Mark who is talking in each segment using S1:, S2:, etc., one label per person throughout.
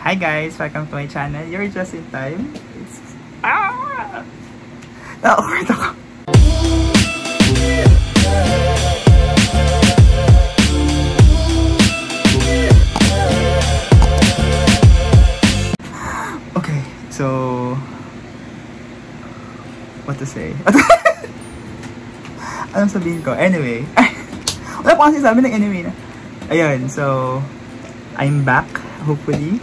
S1: Hi guys! Welcome to my channel. You're just in time. It's... Na-awkward ako. Okay, so... What to say? Anong sabihin ko? Anyway. Wala pa kasi sabi ng anyway na. Ayun, so... I'm back, hopefully.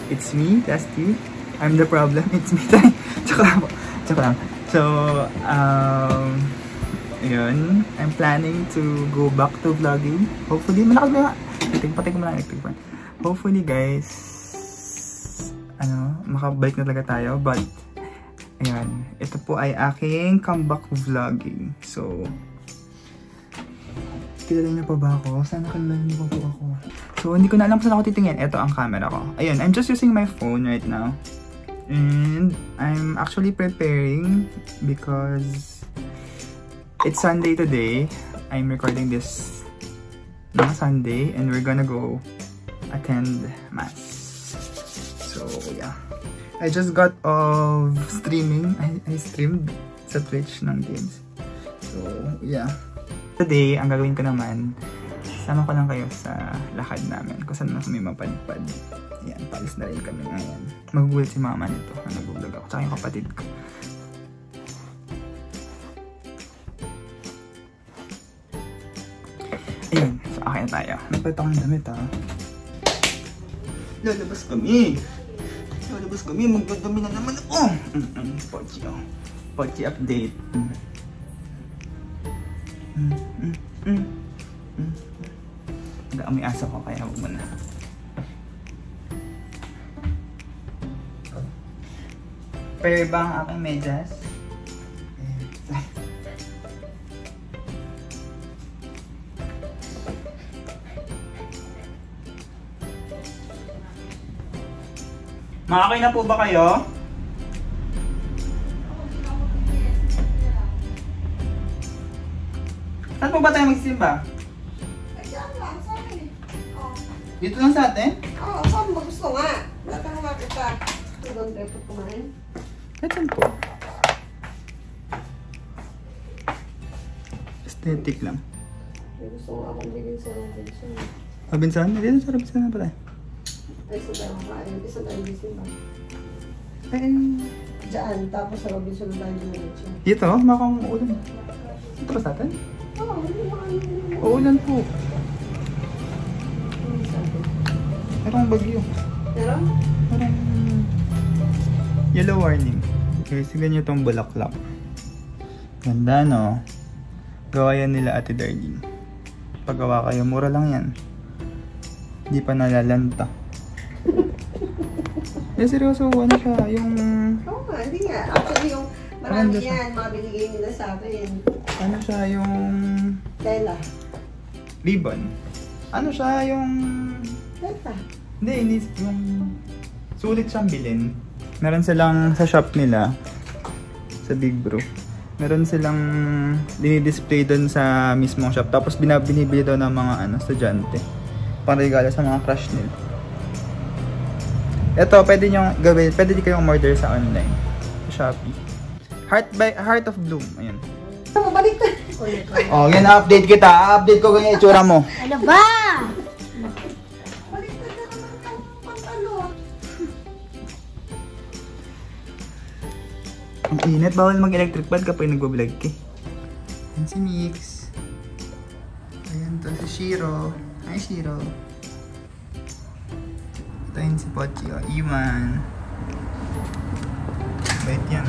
S1: It's me, Dusty. I'm the problem. It's me. Joke lang. So, ayun. I'm planning to go back to vlogging. Hopefully, malakas ba? Patay ko mo lang electric fan. Hopefully, guys, makabalik na talaga tayo. But, ayun. Ito po ay aking comeback vlogging. So, kilala niyo pa ba ako? Sana kilala niyo pa po ako. So, hindi ko na alam kung saan ako titingin. Ito ang camera ko. Ayun, I'm just using my phone right now. And I'm actually preparing because it's Sunday today. I'm recording this on Sunday and we're gonna go attend Mass. So, yeah. I just got off streaming. I streamed sa Twitch ng games. So, yeah. Today, ang gagawin ko naman, sama ko lang kayo sa lakad namin kung saan kami mapadpad. Ayan, palis na rin kami ngayon. Magugulat si mama nito na nag-vlog ako, tsaka yung kapatid ko. Ayun, so akin na tayo. Nagpalit ako ng damit ha. Lalabas kami, magdadami na naman ako. Pochi update. May asa ko kaya huwag mo na. Pero ba ang aking medyas? Makakay na po ba kayo? Saan po ba tayo magsimba? Dito lang sa atin?
S2: Oo, saan mo gusto nga? Natang nga kita. Doon tayo po kumain.
S1: Saan po? Aesthetic lang.
S2: May gusto nga akong bilhin sa Robinson.
S1: Robinson? Dito sa Robinson na pala.
S2: Ay, sa tayo makain. Isa tayo gising ba?
S1: Eh...
S2: Diyan, tapos sa Robinson na tayo diretso.
S1: Dito? Makakang uulan. Dito ba sa atin?
S2: Oo, hindi makain.
S1: Uulan po. Parang bagyo.
S2: Meron?
S1: Parang yellow warning. Okay, sigan nyo itong bulaklak. Ganda, no? Gawa yan nila Ate Darlene. Paggawa kayo, mura lang yan. Hindi pa nalalanta. Eh, seryoso, ano siya? Yung...
S2: Oo nga, hindi nga. Actually, yung marami yan, mga binigay nila sa akin.
S1: Ano siya, yung...
S2: Tela.
S1: Ribbon. Ano siya, yung...
S2: Tela.
S1: Hindi, yung sulit siyang bilhin. Meron silang sa shop nila, sa Big Bro. Meron silang dinidisplay doon sa mismong shop. Tapos binibili daw ng mga estudyante. Para regalo sa mga crush nila. Ito, pwede nyo gawin, pwede di kayong order sa online. Sa Shopee. Heart of Bloom. Ayan.
S2: Balik na.
S1: Oh, yan, update kita. Update ko ganyan itsura mo.
S3: Ano ba?
S1: Ang init, bawal mag-electric fan kapag nag-vlog ka. Ayan si Mix. Ayan to si Shiro. Hi Shiro. Ito yun si Pochi. O, Iman. Bait yan.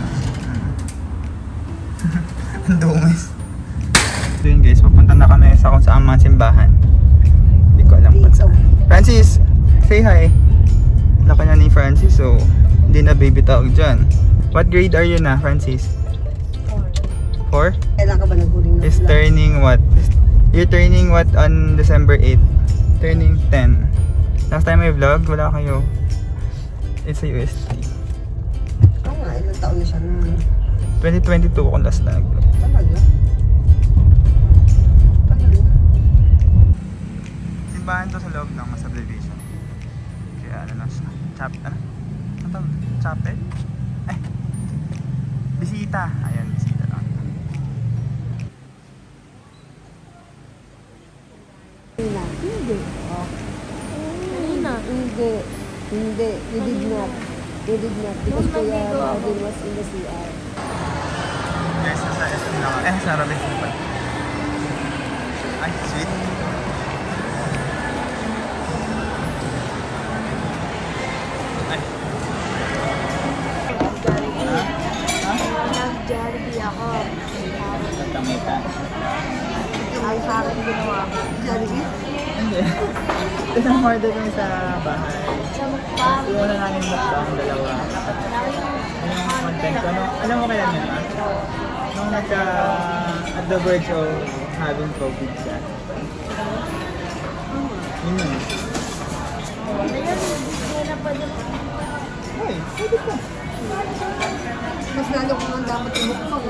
S1: Ang dumis. So yun guys, papunta na kami sa kung saan mga simbahan. Hindi ko alam kung saan. Francis! Say hi! Laka na ni Francis, so hindi na baby tawag dyan. What grade are you na, Francis? 4? 4?
S2: Kailan ka ba naghuling na?
S1: Is turning what? You're turning what on December 8? Turning 10. Last time I vlogged, wala kayo. It's a UST.
S2: Oo nga, ilang taon na siya naman.
S1: 2022 ako last na nag-vlog.
S2: Talaga? Talaga?
S1: Simbahan to sa loob ng subdivision. Kaya ano na siya. Chapel? Ay, bisita. Ayan, bisita lang.
S2: Hindi. Oh. Hindi. Hindi. You did not. You did not. Because Kuya Marvin was in the CR.
S1: Guys, nasa SM lang. Sa Robinson pa. Ay, sweet. Ay.
S3: Nag-Jollibee ako.
S1: Nagkamita.
S3: Ay, sa akin ginawa ko.
S2: Jollibee?
S1: Hindi. Isang order kami sa bahay.
S3: Sa mukbang.
S1: Yung una namin mukbang, dalawa. Yung content ko, alam mo kaya yun, ha? Nung at the verge of having COVID siya. Yun yun.
S3: Ngayon, hindi na pa din.
S1: Ay, pwede ka.
S2: Mas lalo ko nang dapat yung mukbang.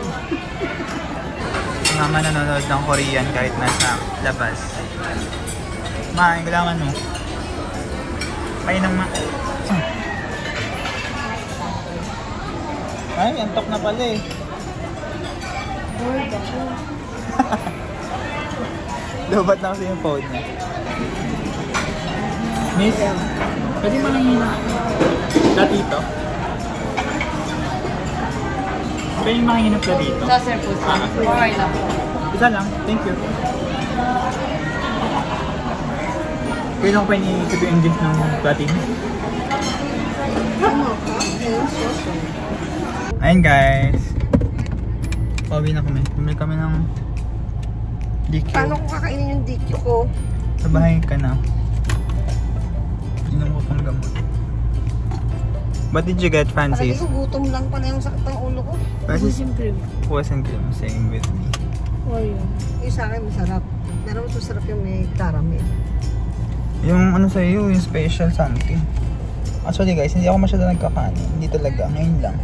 S1: Si mama nanonood ng Korean kahit nasa labas. Ma, yung kailangan mo. Painang Ay, antok na pala eh.
S3: Bored ako.
S1: Lobat na kasi yung phone niya. Miss, pwede manangin na platito? Pwede manangin na platito?
S3: Sa sir po, sir. Okay lang.
S1: Isa lang, thank you. Pwede lang pa ini-keep yung English ng platino. Ayun guys. Pauwi na kami. Bumili kami ng DQ.
S2: Paano ko kakainin yung DQ ko?
S1: Sa bahay ka na. Inom ko pang gamot. What did you get, Francis?
S2: Parang gutom lang pala yung sakit ng ulo ko.
S1: Francis,
S3: Cream.
S1: wasn't cream. Same with me.
S3: Oreo.
S2: Yung sa akin masarap. Pero mas masarap yung may caramel.
S1: Yung ano sa iyo, yung special something. Actually guys, hindi ako masyado nagkakanin. Hindi talaga. Ngayon lang.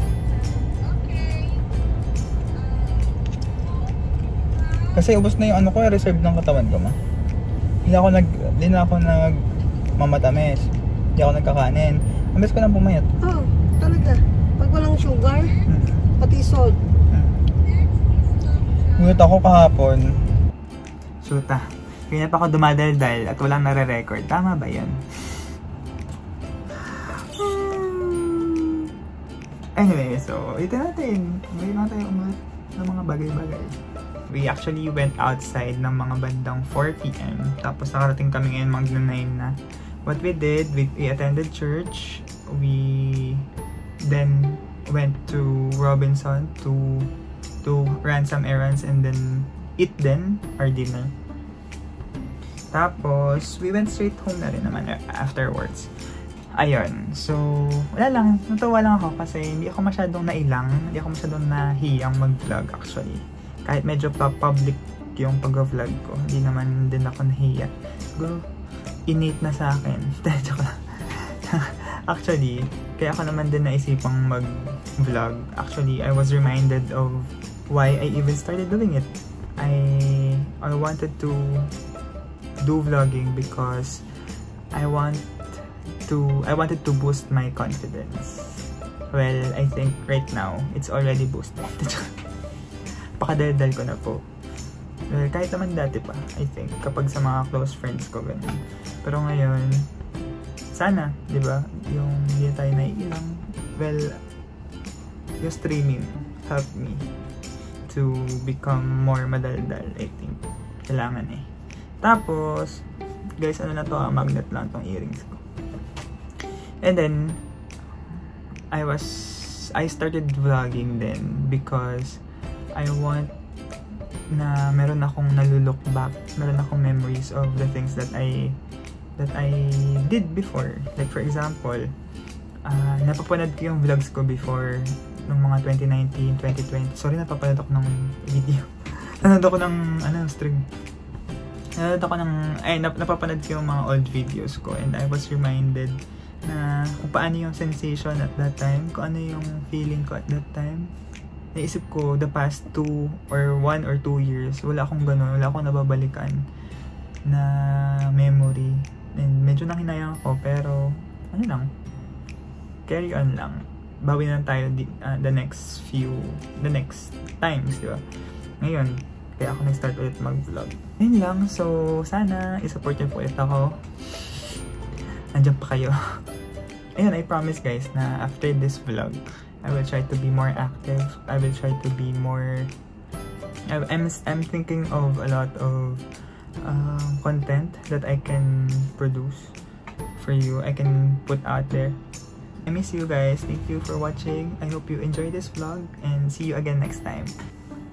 S1: Kasi ubos na yung ano ko, yung reserve ng katawan ko, ma. Hindi na ako nagmamatamis. Hindi ako nagkakanin. Ang best ko lang pumayat.
S2: Oh, talaga. Pag walang sugar, pati salt.
S1: Ngunit ako kahapon. Suta. Kaya pa ako dumadaldal at walang nare-record. Tama ba yan? Anyway, so ito natin. May mga tayo umulit ng mga bagay-bagay. We actually went outside ng mga bandang 4 PM. Tapos nakarating kami ngayon mag-9 na. What we did, we attended church. We then went to Robinson to run some errands and then eat then our dinner. Tapos, we went straight home na rin naman afterwards. Ayun. So, wala lang. Natuwa lang ako kasi hindi ako masyadong nailang. Hindi ako masyadong nahiyang mag-vlog actually. Kahit medyo public yung pag-vlog ko. Hindi naman din ako nahiya. Siguro, innate na sa akin. Actually, kaya ako naman din naisipang mag-vlog. Actually, I was reminded of why I even started doing it. I wanted to do vlogging because I wanted to boost my confidence. Well, I think right now it's already boosted. Pakadaldal ko na po. Well, kahit naman dati pa, I think, kapag sa mga close friends ko ganun. Pero ngayon, sana, di ba, yung hindi tayo naiilang. Well, yung streaming helped me to become more madaldal, I think. Kailangan eh. Tapos, guys, ano na to, magnet lang tong earrings ko. And then, I started vlogging then because I want na meron akong nalulook back, meron akong memories of the things that I did before. Like for example, napapanood ko yung vlogs ko before nung mga 2019, 2020. Sorry, napapanood ako ng video. Napapanood ako ng stream. Napapanood ko yung mga old videos ko and I was reminded na kung paano yung sensation at that time, kung ano yung feeling ko at that time. Naisip ko, the past 1 or 2 years, wala akong ganun, wala akong nababalikan na memory. And medyo nanghinayang ako, pero ano lang, carry on lang. Bawi na tayo the next times, di ba? Ngayon, kaya ako nag-start ulit mag-vlog. Yun lang. So, sana i-support niyo po ulit ako. Nandiyan pa kayo. Ayun, I promise guys na after this vlog, I will try to be more active. I will try to be more... I'm thinking of a lot of content that I can produce for you. I can put out there. I miss you guys. Thank you for watching. I hope you enjoy this vlog and see you again next time.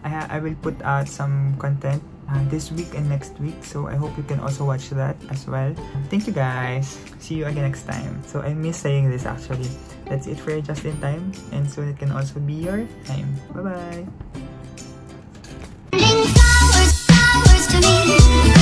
S1: I will put out some content this week and next week, so I hope you can also watch that as well. Thank you guys. See you again next time. So I miss saying this actually. That's it for Just in Time, and soon it can also be your time. Bye bye.
S4: Flowers to me.